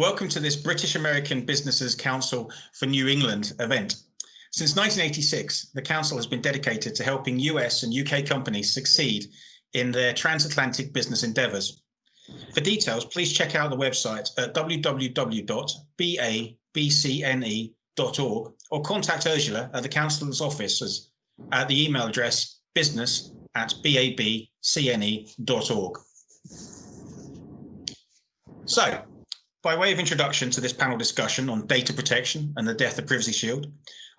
welcome to this British American Businesses Council for New England event. Since 1986, the Council has been dedicated to helping US and UK companies succeed in their transatlantic business endeavours. For details, please check out the website at www.babcne.org or contact Ursula at the Council's office at the email address business@babcne.org. So, by way of introduction to this panel discussion on data protection and the death of Privacy Shield,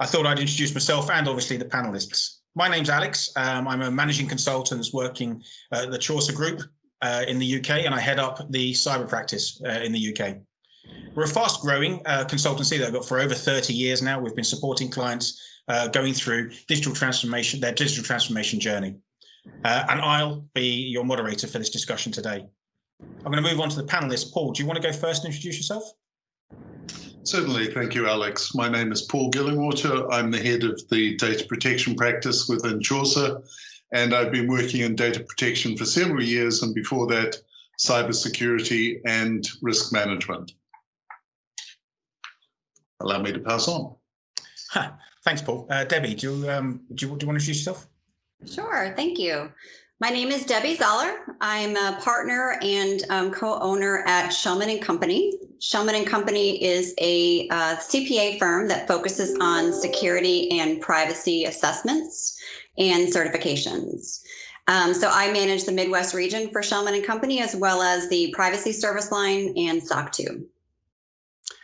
I thought I'd introduce myself and obviously the panelists. My name's Alex. I'm a managing consultant that's working at the Chaucer Group in the UK, and I head up the cyber practice in the UK. We're a fast-growing consultancy that I've got for over 30 years now. We've been supporting clients going through digital transformation, their digital transformation journey. And I'll be your moderator for this discussion today. I'm going to move on to the panelists. Paul, do you want to go first and introduce yourself? Certainly. Thank you, Alex. My name is Paul Gillingwater. I'm the head of the data protection practice within Chaucer, and I've been working in data protection for several years, and before that, cybersecurity and risk management. Allow me to pass on. Thanks, Paul. Debbie, do you want to introduce yourself? Sure, thank you. My name is Debbie Zoller. I'm a partner and co-owner at Shellman & Company. Shellman & Company is a CPA firm that focuses on security and privacy assessments and certifications. So I manage the Midwest region for Shellman & Company, as well as the privacy service line and SOC 2.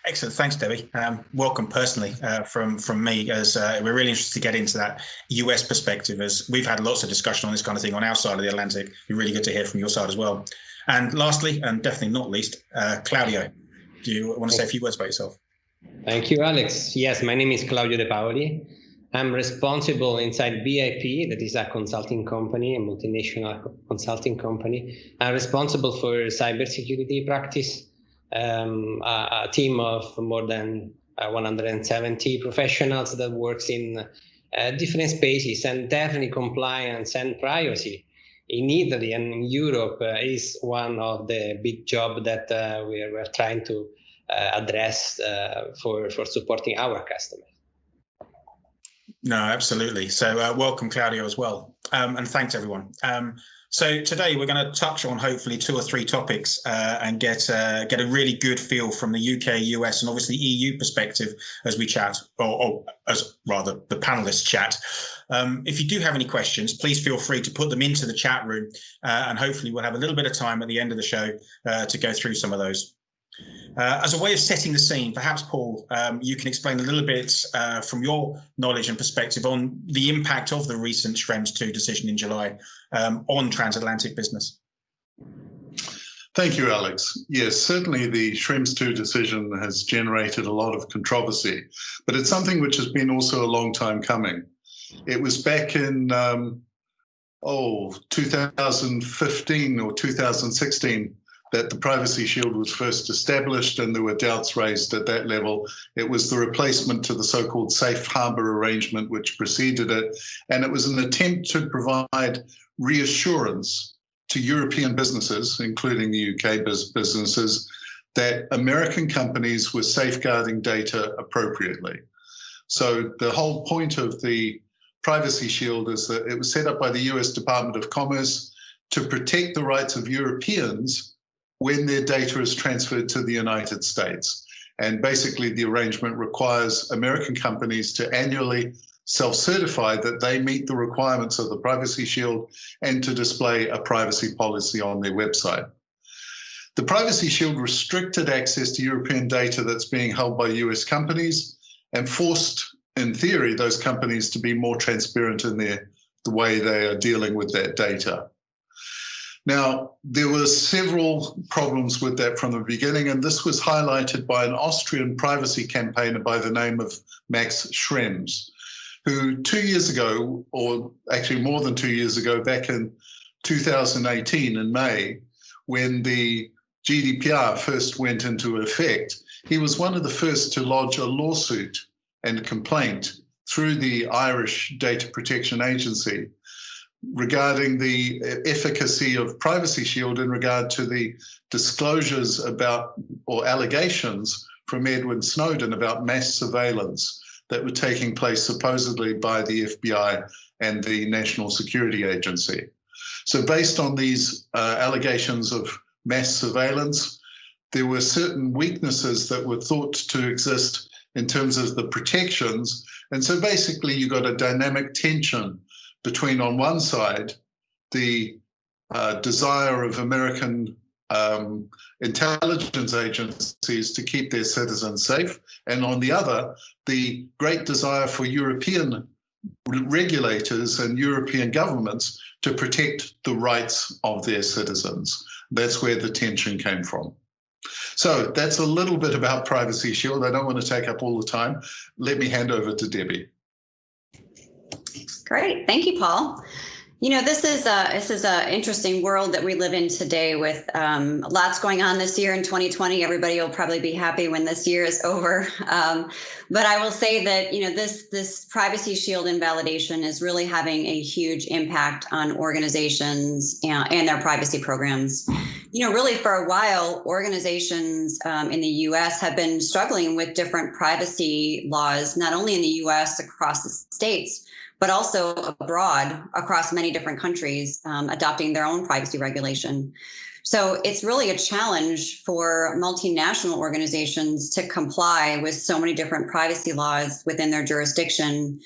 Excellent. Thanks, Debbie. Welcome personally from me, as we're really interested to get into that US perspective, as we've had lots of discussion on this kind of thing on our side of the Atlantic. It'd be really good to hear from your side as well. And lastly, and definitely not least, Claudio, do you want to say a few words about yourself? Thank you, Alex. Yes, my name is Claudio De Paoli. I'm responsible inside BIP, that is a consulting company, a multinational consulting company. I'm responsible for cybersecurity practice. A team of more than 170 professionals that works in different spaces, and definitely compliance and privacy in Italy and in Europe is one of the big jobs that we're trying to address for supporting our customers. No, absolutely. So welcome, Claudio, as well. And thanks, everyone. So today we're going to touch on hopefully 2 or 3 topics and get a really good feel from the UK, US, and obviously EU perspective as we chat, or as rather the panelists chat. If you do have any questions, please feel free to put them into the chat room, and hopefully we'll have a little bit of time at the end of the show to go through some of those. As a way of setting the scene, perhaps, Paul, you can explain a little bit from your knowledge and perspective on the impact of the recent Schrems II decision in July on transatlantic business. Thank you, Alex. Yes, certainly the Schrems II decision has generated a lot of controversy, but it's something which has been also a long time coming. It was back in 2015 or 2016 that the Privacy Shield was first established, and there were doubts raised at that level. It was the replacement to the so-called safe harbor arrangement which preceded it, and it was an attempt to provide reassurance to European businesses, including the UK businesses, that American companies were safeguarding data appropriately. So the whole point of the Privacy Shield is that it was set up by the US Department of Commerce to protect the rights of Europeans when their data is transferred to the United States. And basically the arrangement requires American companies to annually self-certify that they meet the requirements of the Privacy Shield and to display a privacy policy on their website. The Privacy Shield restricted access to European data that's being held by US companies and forced, in theory, those companies to be more transparent in the way they are dealing with that data. Now, there were several problems with that from the beginning, and this was highlighted by an Austrian privacy campaigner by the name of Max Schrems, who 2 years ago, or actually more than 2 years ago, back in 2018 in May, when the GDPR first went into effect, he was one of the first to lodge a lawsuit and complaint through the Irish Data Protection Agency regarding the efficacy of Privacy Shield in regard to the disclosures about, or allegations from Edward Snowden about mass surveillance that were taking place supposedly by the FBI and the National Security Agency. So based on these allegations of mass surveillance, there were certain weaknesses that were thought to exist in terms of the protections. And so basically you got a dynamic tension between, on one side, the desire of American intelligence agencies to keep their citizens safe, and on the other, the great desire for European regulators and European governments to protect the rights of their citizens. That's where the tension came from. So that's a little bit about Privacy Shield. I don't want to take up all the time. Let me hand over to Debbie. Great, thank you, Paul. You know, this is an interesting world that we live in today with lots going on this year in 2020. Everybody will probably be happy when this year is over. But I will say that, you know, this Privacy Shield invalidation is really having a huge impact on organizations and their privacy programs. You know, really for a while, organizations in the US have been struggling with different privacy laws, not only in the US, across the states, but also abroad across many different countries, adopting their own privacy regulation. So it's really a challenge for multinational organizations to comply with so many different privacy laws within their jurisdiction.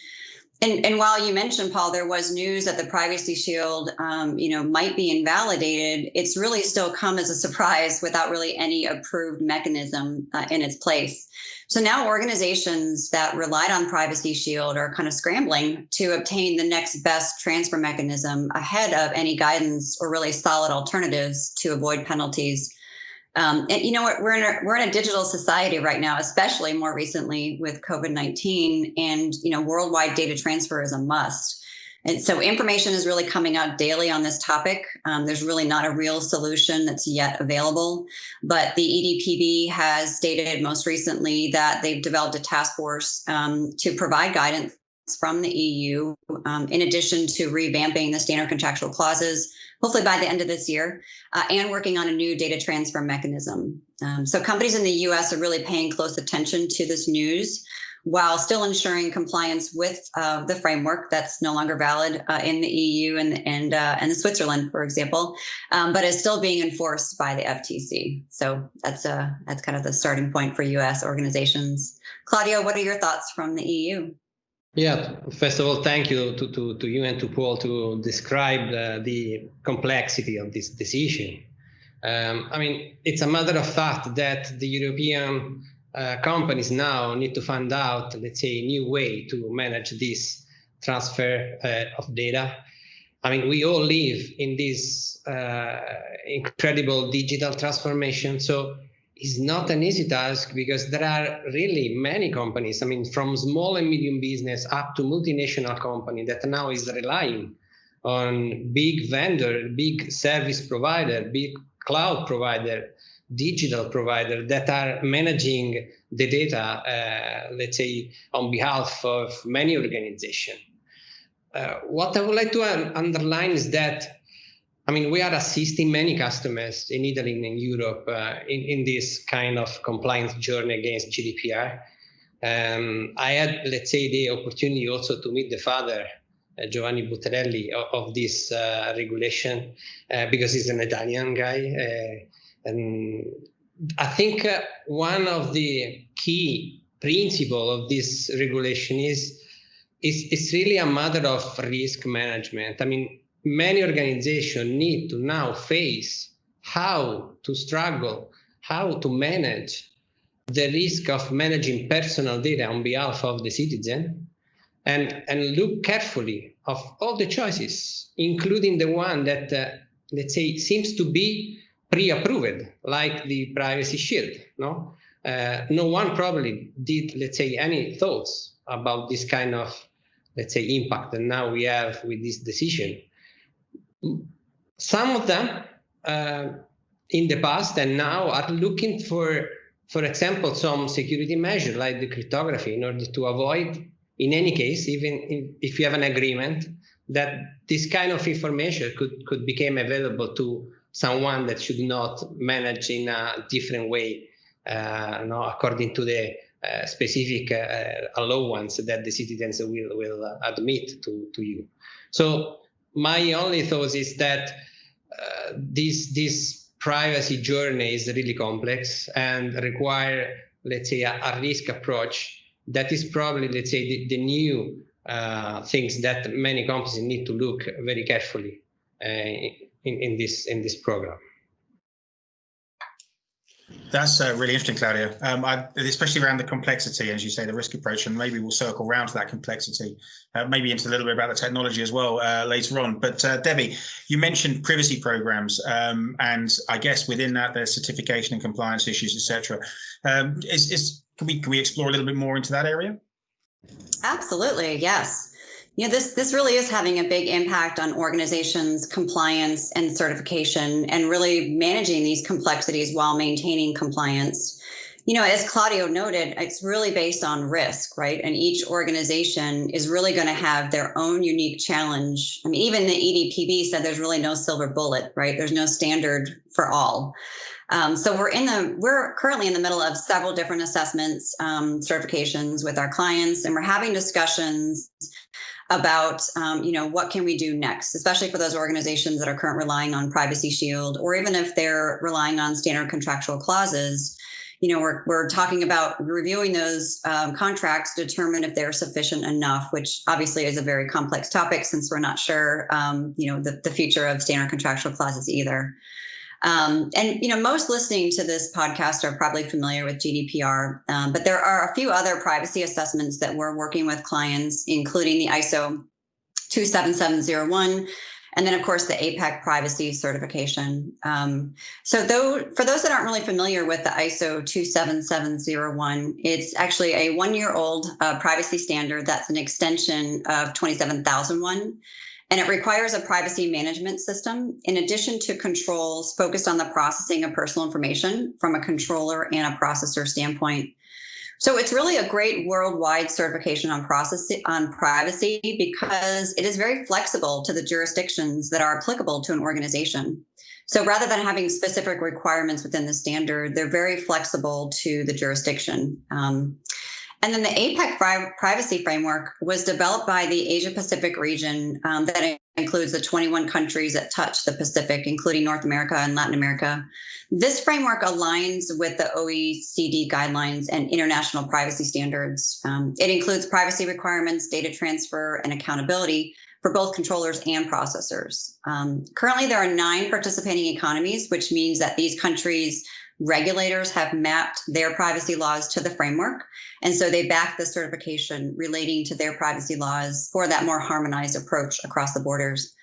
And while you mentioned, Paul, there was news that the Privacy Shield, you know, might be invalidated, it's really still come as a surprise without really any approved mechanism in its place. So now organizations that relied on Privacy Shield are kind of scrambling to obtain the next best transfer mechanism ahead of any guidance or really solid alternatives to avoid penalties. And you know what, we're in a digital society right now, especially more recently with COVID-19, and you know, worldwide data transfer is a must. And so information is really coming out daily on this topic. There's really not a real solution that's yet available, but the EDPB has stated most recently that they've developed a task force to provide guidance from the EU, in addition to revamping the standard contractual clauses, hopefully by the end of this year, and working on a new data transfer mechanism. So companies in the US are really paying close attention to this news, while still ensuring compliance with the framework that's no longer valid in the EU and the Switzerland, for example, but is still being enforced by the FTC. So that's kind of the starting point for US organizations. Claudio, what are your thoughts from the EU? Yeah, first of all, thank you to you and to Paul to describe the complexity of this decision. I mean, it's a matter of fact that the European companies now need to find out, let's say, a new way to manage this transfer of data. I mean, we all live in this incredible digital transformation. So it's not an easy task because there are really many companies, I mean, from small and medium business up to multinational company that now is relying on big vendor, big service provider, big cloud provider, digital provider that are managing the data, let's say, on behalf of many organizations. What I would like to underline is that, I mean, we are assisting many customers in Italy and in Europe in this kind of compliance journey against GDPR. I had, let's say, the opportunity also to meet the father, Giovanni Buttarelli, of this regulation, because he's an Italian guy. And I think one of the key principles of this regulation is it's really a matter of risk management. I mean, many organizations need to now face how to struggle, how to manage the risk of managing personal data on behalf of the citizen, and look carefully of all the choices, including the one that, let's say, seems to be pre-approved, like the Privacy Shield. No one probably did, let's say, any thoughts about this kind of, let's say, impact that now we have with this decision. Some of them in the past and now are looking for example, some security measure like the cryptography in order to avoid, in any case, even if you have an agreement, that this kind of information could become available to someone that should not manage in a different way, according to the specific allowance that the citizens will admit to you. So my only thought is that this privacy journey is really complex and require, let's say, a risk approach that is probably, let's say, the new things that many companies need to look very carefully in this program. That's really interesting, Claudio. Especially around the complexity, as you say, the risk approach, and maybe we'll circle around to that complexity, maybe into a little bit about the technology as well later on. But Debbie, you mentioned privacy programs, and I guess within that there's certification and compliance issues, etc. Can we explore a little bit more into that area? Absolutely, yes. This really is having a big impact on organizations' compliance and certification, and really managing these complexities while maintaining compliance. As Claudio noted, it's really based on risk, right? And each organization is really going to have their own unique challenge. I mean, even the EDPB said there's really no silver bullet, right? There's no standard for all. So we're currently in the middle of several different assessments, certifications with our clients, and we're having discussions about, what can we do next, especially for those organizations that are currently relying on Privacy Shield, or even if they're relying on standard contractual clauses. We're talking about reviewing those contracts to determine if they're sufficient enough, which obviously is a very complex topic since we're not sure, the future of standard contractual clauses either. Most listening to this podcast are probably familiar with GDPR, but there are a few other privacy assessments that we're working with clients, including the ISO 27701, and then, of course, the APEC privacy certification. For those that aren't really familiar with the ISO 27701, it's actually a one-year-old privacy standard that's an extension of 27001. And it requires a privacy management system in addition to controls focused on the processing of personal information from a controller and a processor standpoint. So it's really a great worldwide certification on privacy because it is very flexible to the jurisdictions that are applicable to an organization. So rather than having specific requirements within the standard, they're very flexible to the jurisdiction. And then the APEC privacy framework was developed by the Asia Pacific region that includes the 21 countries that touch the Pacific, including North America and Latin America. This framework aligns with the OECD guidelines and international privacy standards. It includes privacy requirements, data transfer, and accountability for both controllers and processors. Currently, there are 9 participating economies, which means that these countries' regulators have mapped their privacy laws to the framework. And so they back the certification relating to their privacy laws for that more harmonized approach across the borders.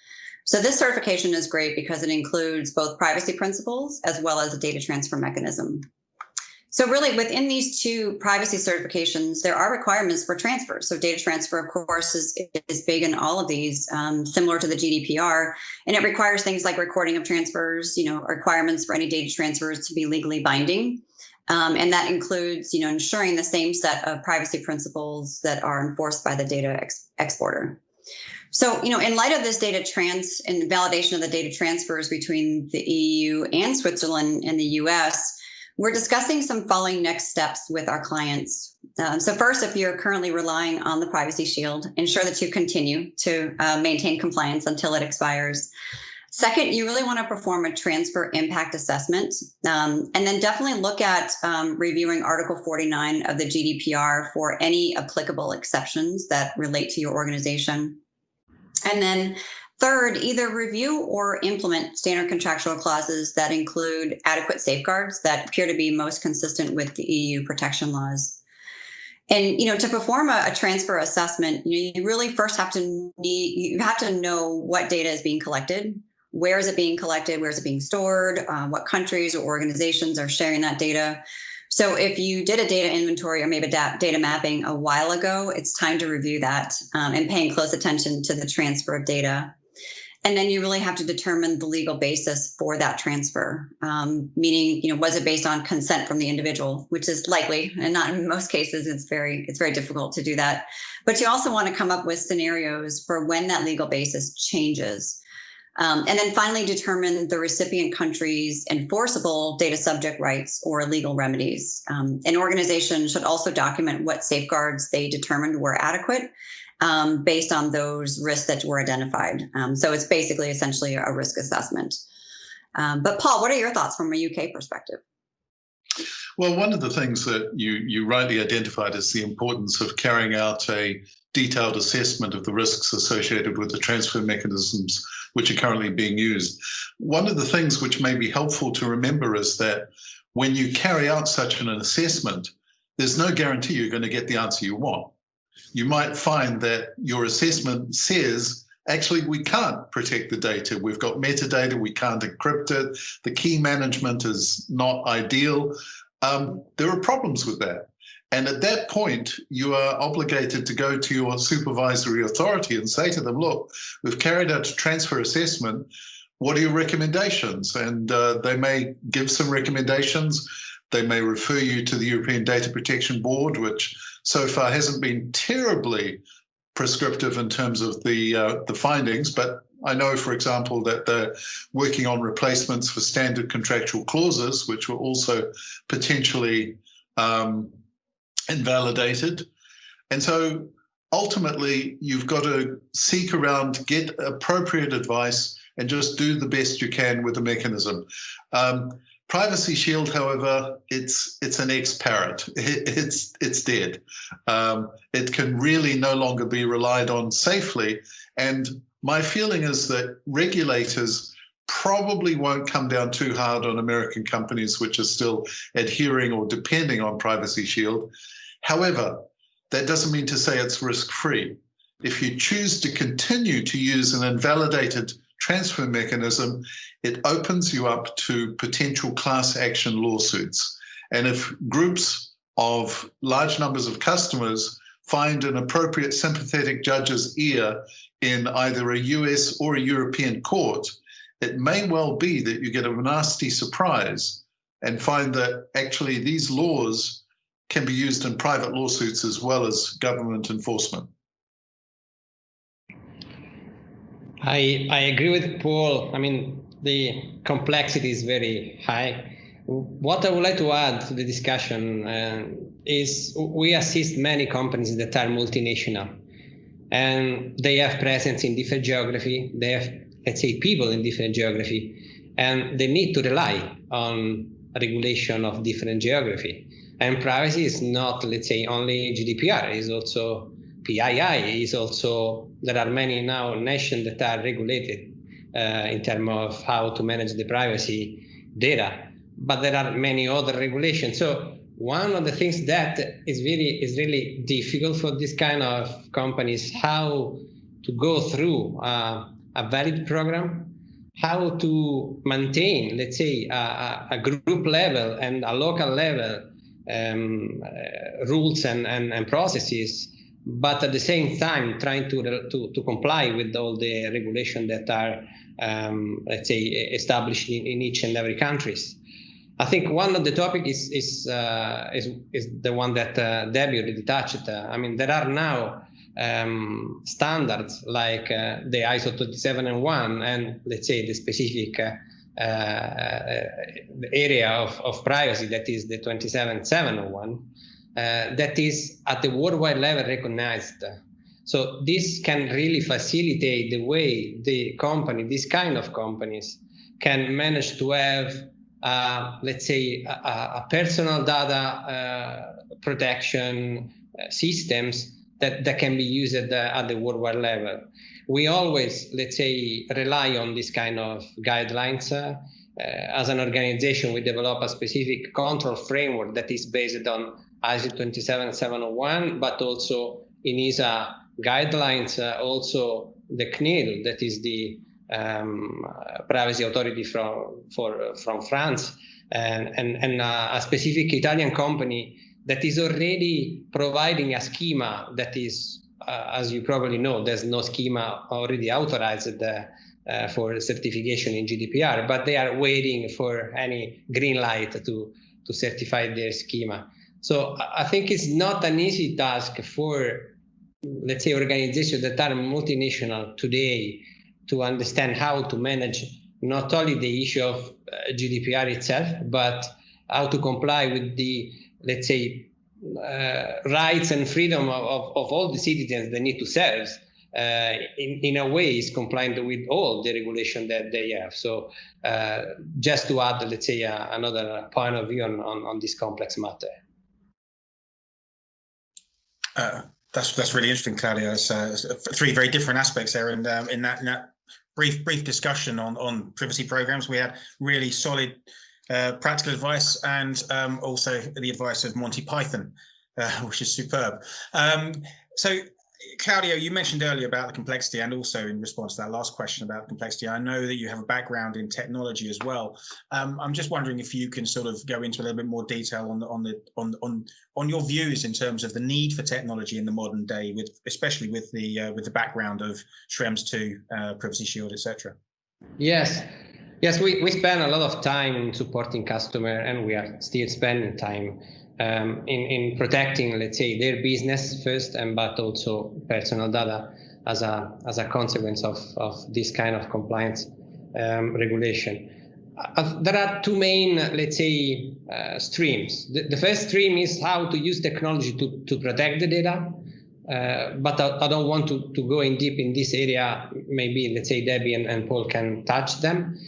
So this certification is great because it includes both privacy principles as well as a data transfer mechanism. So really within these 2 privacy certifications, there are requirements for transfer. So data transfer, of course, is big in all of these, similar to the GDPR. And it requires things like recording of transfers, requirements for any data transfers to be legally binding. And that includes, ensuring the same set of privacy principles that are enforced by the data exporter. So, in light of this data and validation of the data transfers between the EU and Switzerland and the US, we're discussing some following next steps with our clients. So first, if you're currently relying on the Privacy Shield, ensure that you continue to maintain compliance until it expires. Second, you really want to perform a transfer impact assessment, and then definitely look at reviewing Article 49 of the GDPR for any applicable exceptions that relate to your organization. And then third, either review or implement standard contractual clauses that include adequate safeguards that appear to be most consistent with the EU protection laws. And, to perform a transfer assessment, you really first have to know what data is being collected, where is it being collected, where is it being stored, what countries or organizations are sharing that data. So if you did a data inventory or maybe data mapping a while ago, it's time to review that and paying close attention to the transfer of data. And then you really have to determine the legal basis for that transfer, meaning, was it based on consent from the individual, which is likely, and not in most cases. It's very difficult to do that. But you also want to come up with scenarios for when that legal basis changes. And then finally determine the recipient country's enforceable data subject rights or legal remedies. An organization should also document what safeguards they determined were adequate based on those risks that were identified. So it's basically essentially a risk assessment. But Paul, what are your thoughts from a UK perspective? Well, one of the things that you rightly identified is the importance of carrying out a detailed assessment of the risks associated with the transfer mechanisms which are currently being used. One of the things which may be helpful to remember is that when you carry out such an assessment, there's no guarantee you're going to get the answer you want. You might find that your assessment says, actually, we can't protect the data. We've got metadata, we can't encrypt it. The key management is not ideal. There are problems with that. And at that point, you are obligated to go to your supervisory authority and say to them, look, we've carried out a transfer assessment. What are your recommendations? And they may give some recommendations. They may refer you to the European Data Protection Board, which so far hasn't been terribly prescriptive in terms of the findings. But I know, for example, that they're working on replacements for standard contractual clauses, which were also potentially invalidated. And so ultimately, you've got to seek around, get appropriate advice, and just do the best you can with the mechanism. Privacy Shield, however, it's an ex-parrot. It's dead. It can really no longer be relied on safely. And my feeling is that regulators probably won't come down too hard on American companies which are still adhering or depending on Privacy Shield. However, that doesn't mean to say it's risk-free. If you choose to continue to use an invalidated transfer mechanism, it opens you up to potential class action lawsuits. And if groups of large numbers of customers find an appropriate sympathetic judge's ear in either a US or a European court, it may well be that you get a nasty surprise and find that actually these laws can be used in private lawsuits as well as government enforcement. I agree with Paul. I mean, the complexity is very high. What I would like to add to the discussion is we assist many companies that are multinational, and they have presence in different geography. They have, let's say, people in different geography, and they need to rely on regulation of different geography. And privacy is not, let's say, only GDPR. It's also PII. Is also, there are many now nations that are regulated in terms of how to manage the privacy data, but there are many other regulations. So one of the things that is really difficult for this kind of companies, how to go through a valid program, how to maintain, let's say, a group level and a local level rules and processes, but at the same time trying to comply with all the regulations that are, let's say, established in each and every countries. I think one of the topics is the one that Debbie already touched. I mean, there are now standards like the ISO 27001 and, let's say, the specific area of privacy that is the 27701 that is at the worldwide level recognized. So this can really facilitate the way the company, this kind of companies, can manage to have, let's say, a personal data protection systems that can be used at the worldwide level. We always, let's say, rely on this kind of guidelines. As an organization, we develop a specific control framework that is based on ISO 27701, but also in ISA guidelines, also the CNIL, that is the privacy authority from France, and a specific Italian company that is already providing a schema that is, as you probably know, there's no schema already authorized for certification in GDPR, but they are waiting for any green light to certify their schema. So I think it's not an easy task for, let's say, organizations that are multinational today to understand how to manage not only the issue of GDPR itself, but how to comply with the, let's say, rights and freedom of all the citizens they need to serve. In a way is compliant with all the regulation that they have. So just to add, let's say, another point of view on this complex matter. That's really interesting, Claudio. It's three very different aspects there, and in that brief discussion on privacy programs, we had really solid practical advice, and also the advice of Monty Python, which is superb. So, Claudio, you mentioned earlier about the complexity, and also in response to that last question about the complexity, I know that you have a background in technology as well. I'm just wondering if you can sort of go into a little bit more detail on your views in terms of the need for technology in the modern day, especially with the background of Schrems 2, Privacy Shield, etc. Yes, we spend a lot of time in supporting customer, and we are still spending time in protecting, let's say, their business first, but also personal data as a consequence of this kind of compliance regulation. There are two main, let's say, streams. The first stream is how to use technology to protect the data, but I don't want to go in deep in this area. Maybe, let's say, Debbie and Paul can touch them.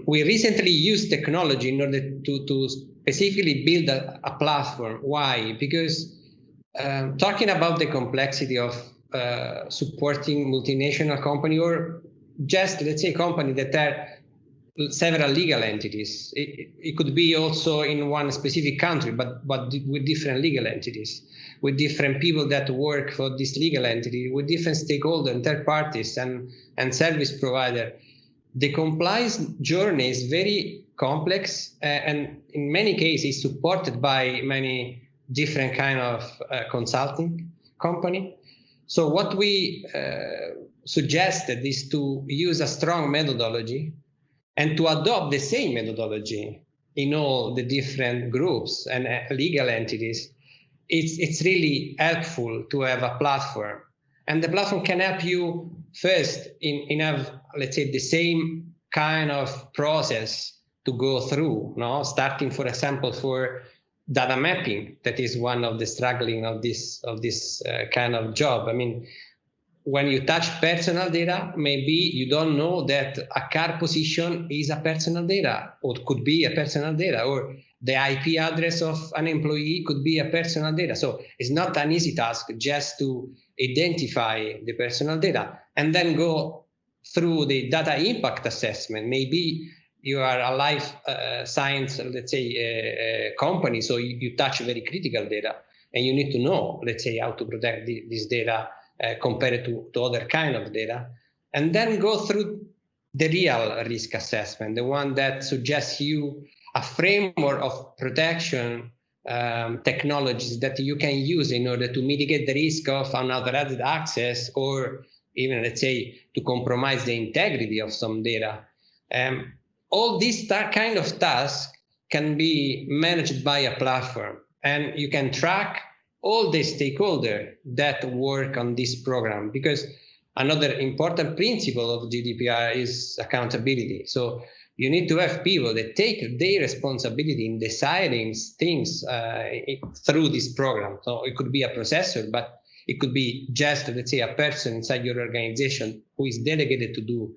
We recently used technology in order to specifically build a platform. Why? Because talking about the complexity of supporting multinational company, or just, let's say, company that are several legal entities. It could be also in one specific country, but with different legal entities, with different people that work for this legal entity, with different stakeholders and third parties and service provider. The compliance journey is very complex, and in many cases supported by many different kind of consulting company. So what we suggested is to use a strong methodology and to adopt the same methodology in all the different groups and legal entities. It's really helpful to have a platform, and the platform can help you first in have, let's say, the same kind of process to go through, no? Starting, for example, for data mapping, that is one of the struggling of this kind of job. I mean, when you touch personal data, maybe you don't know that a car position is a personal data, or could be a personal data, or the IP address of an employee could be a personal data. So it's not an easy task just to identify the personal data and then go through the data impact assessment. Maybe you are a life science, let's say, company, so you touch very critical data, and you need to know, let's say, how to protect this data compared to other kind of data, and then go through the real risk assessment, the one that suggests you a framework of protection technologies that you can use in order to mitigate the risk of unauthorized access, or even, let's say, to compromise the integrity of some data. All these kind of tasks can be managed by a platform, and you can track all the stakeholders that work on this program, because another important principle of GDPR is accountability. So you need to have people that take their responsibility in deciding things through this program. So it could be a processor, but it could be just, let's say, a person inside your organization who is delegated to do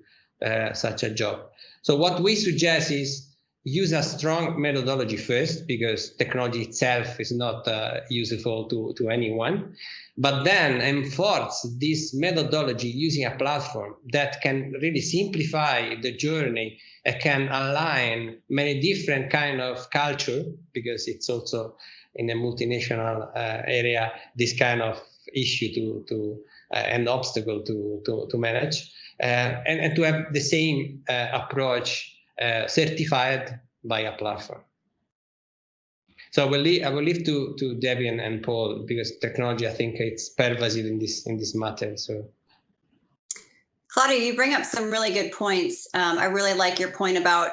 such a job. So what we suggest is use a strong methodology first, because technology itself is not useful to anyone, but then enforce this methodology using a platform that can really simplify the journey, and can align many different kind of culture, because it's also in a multinational area, this kind of issue to an obstacle to manage, and to have the same approach certified by a platform. So I will leave to Debbie and Paul, because technology, I think, it's pervasive in this matter. So Claudia, you bring up some really good points. I really like your point about,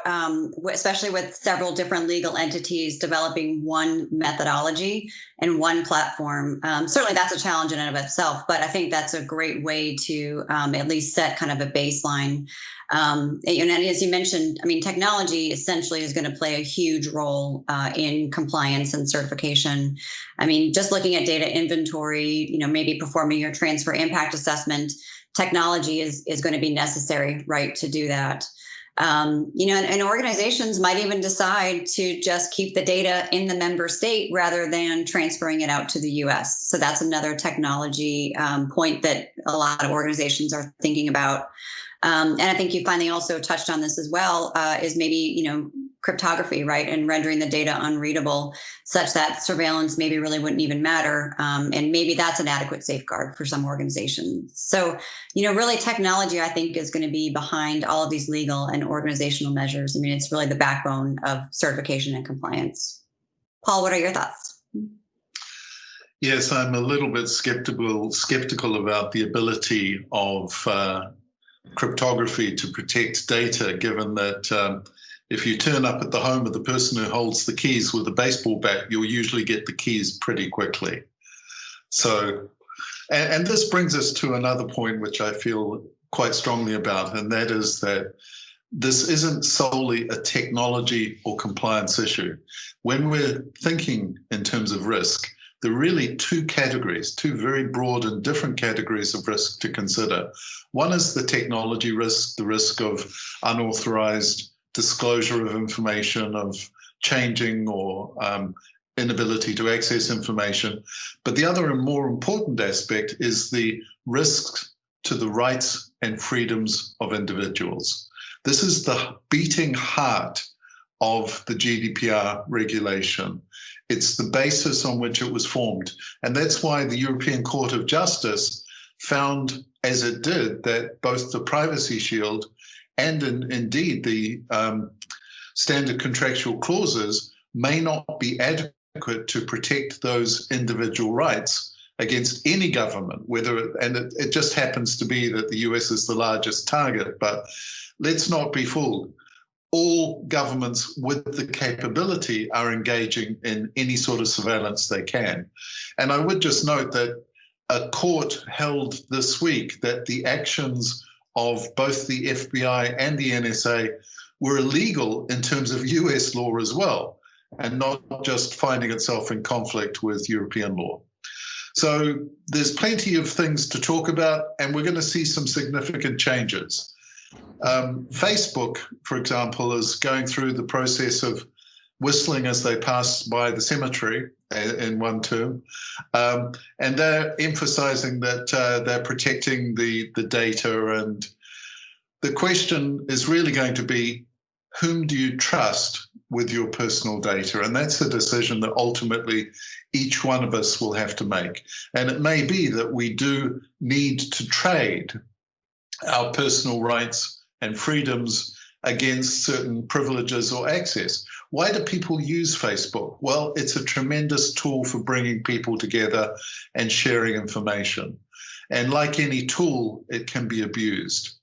especially with several different legal entities developing one methodology and one platform. Certainly that's a challenge in and of itself, but I think that's a great way to at least set kind of a baseline. And as you mentioned, I mean, technology essentially is going to play a huge role in compliance and certification. I mean, just looking at data inventory, maybe performing your transfer impact assessment, technology is going to be necessary, right, to do that. And organizations might even decide to just keep the data in the member state rather than transferring it out to the US. So that's another technology point that a lot of organizations are thinking about. And I think you finally also touched on this as well, is maybe, cryptography, right? And rendering the data unreadable such that surveillance maybe really wouldn't even matter. And maybe that's an adequate safeguard for some organizations. So, really technology, I think, is going to be behind all of these legal and organizational measures. I mean, it's really the backbone of certification and compliance. Paul, what are your thoughts? Yes, I'm a little bit skeptical about the ability of cryptography to protect data, given that if you turn up at the home of the person who holds the keys with a baseball bat, you'll usually get the keys pretty quickly. So, and this brings us to another point which I feel quite strongly about, and that is that this isn't solely a technology or compliance issue. When we're thinking in terms of risk, there are really two categories, two very broad and different categories of risk to consider. One is the technology risk, the risk of unauthorized disclosure of information, of changing or inability to access information. But the other and more important aspect is the risks to the rights and freedoms of individuals. This is the beating heart of the GDPR regulation. It's the basis on which it was formed. And that's why the European Court of Justice found, as it did, that both the Privacy Shield and indeed the standard contractual clauses may not be adequate to protect those individual rights against any government, it just happens to be that the US is the largest target, but let's not be fooled. All governments with the capability are engaging in any sort of surveillance they can. And I would just note that a court held this week that the actions of both the FBI and the NSA were illegal in terms of US law as well, and not just finding itself in conflict with European law. So there's plenty of things to talk about, and we're going to see some significant changes. Facebook, for example, is going through the process of whistling as they pass by the cemetery in one term. And they're emphasizing that they're protecting the data. And the question is really going to be, whom do you trust with your personal data? And that's a decision that ultimately each one of us will have to make. And it may be that we do need to trade our personal rights and freedoms against certain privileges or access. Why do people use Facebook? Well, it's a tremendous tool for bringing people together and sharing information. And like any tool, it can be abused.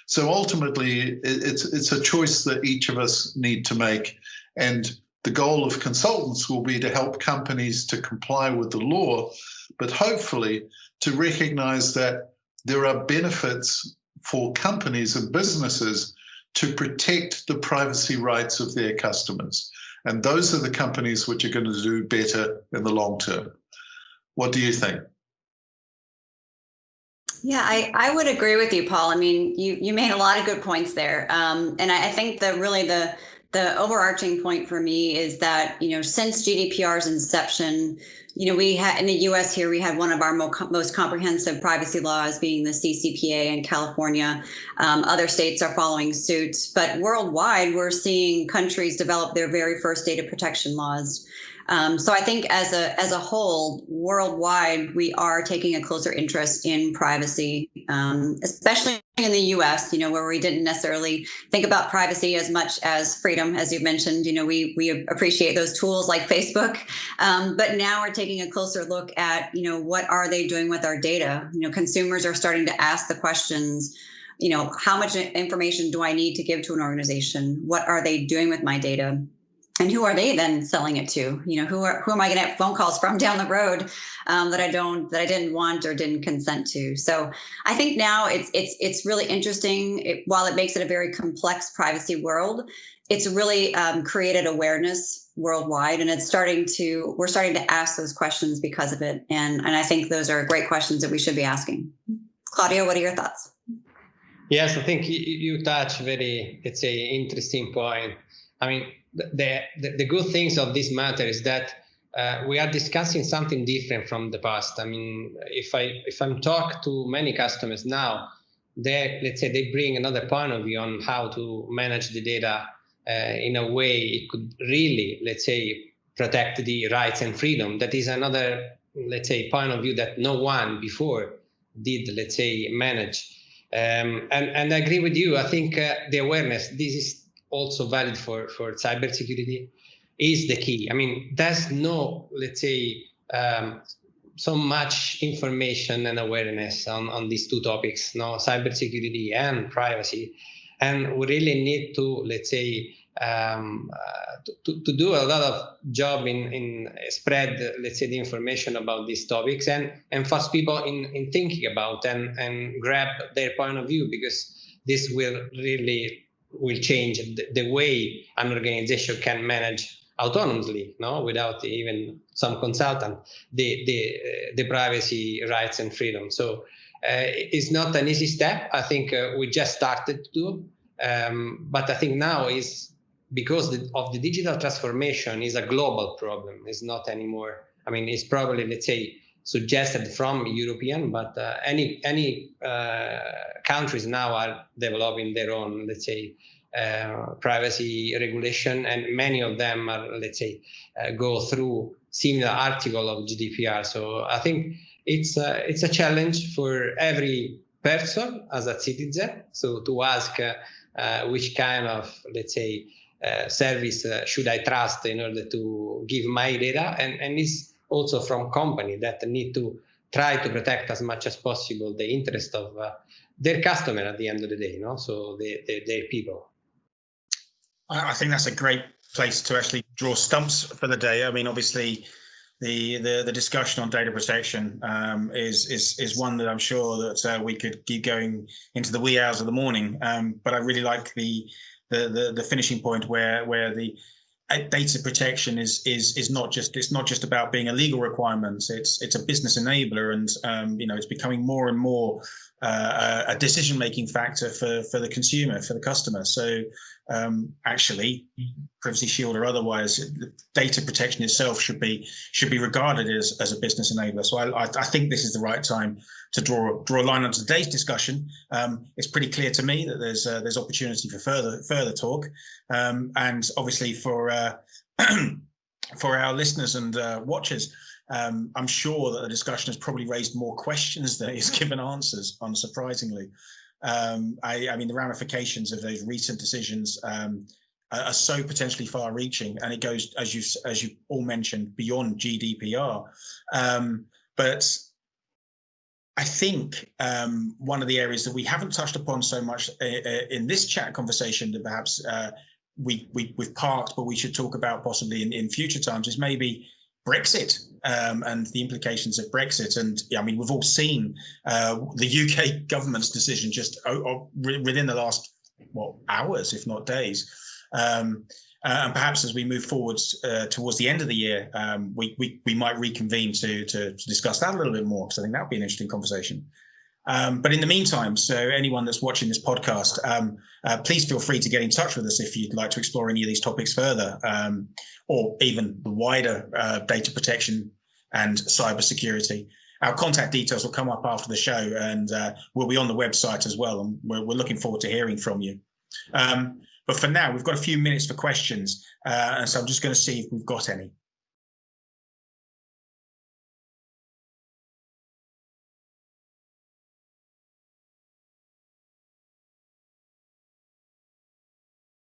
So ultimately, it's a choice that each of us need to make. And the goal of consultants will be to help companies to comply with the law, but hopefully to recognize that there are benefits for companies and businesses to protect the privacy rights of their customers. And those are the companies which are going to do better in the long term. What do you think? Yeah, I would agree with you, Paul. I mean, you made a lot of good points there. And I think that really the overarching point for me is that, since GDPR's inception, we had in the US here, we had one of our most comprehensive privacy laws being the CCPA in California. Other states are following suit, but worldwide, we're seeing countries develop their very first data protection laws. So I think as a whole, worldwide, we are taking a closer interest in privacy, especially in the US, where we didn't necessarily think about privacy as much as freedom, as you mentioned. We appreciate those tools like Facebook, but now we're taking a closer look at, what are they doing with our data? Consumers are starting to ask the questions, how much information do I need to give to an organization? What are they doing with my data? And who are they then selling it to? Who am I going to have phone calls from down the road that I didn't want or didn't consent to? So I think now it's really interesting. While it makes it a very complex privacy world, it's really created awareness worldwide, and we're starting to ask those questions because of it. And I think those are great questions that we should be asking. Claudio, what are your thoughts? Yes, I think you touch very, let's say, interesting point. I mean, the good things of this matter is that we are discussing something different from the past. I mean, if I'm talk to many customers now, let's say they bring another point of view on how to manage the data in a way it could really, let's say, protect the rights and freedom. That is another, let's say, point of view that no one before did, let's say, manage. And I agree with you. I think the awareness, this is also valid for cybersecurity, is the key. I mean, there's no, let's say, so much information and awareness on these two topics, cybersecurity and privacy. And we really need to, let's say, to do a lot of job in spread, let's say, the information about these topics and force people in thinking about and grab their point of view, because this will change the way an organization can manage autonomously, without even some consultant, the privacy, rights, and freedom. So it's not an easy step. I think we just started to do, but I think now is because of the digital transformation is a global problem. It's not anymore. I mean, it's probably, let's say, suggested from European, but any countries now are developing their own, let's say, privacy regulation, and many of them are, let's say, go through similar article of GDPR. So I think it's a challenge for every person as a citizen. So to ask which kind of, let's say, service should I trust in order to give my data, and it's also from company that need to try to protect as much as possible the interest of their customer at the end of the day, so their people. I think that's a great place to actually draw stumps for the day. I mean, obviously, the discussion on data protection is one that I'm sure that we could keep going into the wee hours of the morning. But I really like the finishing point where the data protection is not just about being a legal requirement. It's a business enabler, and it's becoming more and more a decision-making factor for the consumer, for the customer. So actually, Privacy Shield or otherwise, data protection itself should be regarded as a business enabler. So I think this is the right time to draw a line on today's discussion. It's pretty clear to me that there's opportunity for further talk, and obviously for our listeners and watchers. I'm sure that the discussion has probably raised more questions than it's given answers, unsurprisingly. I mean, the ramifications of those recent decisions are so potentially far-reaching, and it goes, as you all mentioned, beyond GDPR. But I think one of the areas that we haven't touched upon so much in this chat conversation that perhaps we've parked, but we should talk about possibly in future times, is maybe Brexit and the implications of Brexit. And I mean, we've all seen the UK government's decision just within the last hours, if not days. And perhaps as we move forwards towards the end of the year, we might reconvene to discuss that a little bit more, because I think that would be an interesting conversation. But in the meantime, so anyone that's watching this podcast, please feel free to get in touch with us if you'd like to explore any of these topics further, or even the wider data protection and cybersecurity. Our contact details will come up after the show, and we'll be on the website as well. And we're looking forward to hearing from you. But for now, we've got a few minutes for questions, and so I'm just going to see if we've got any.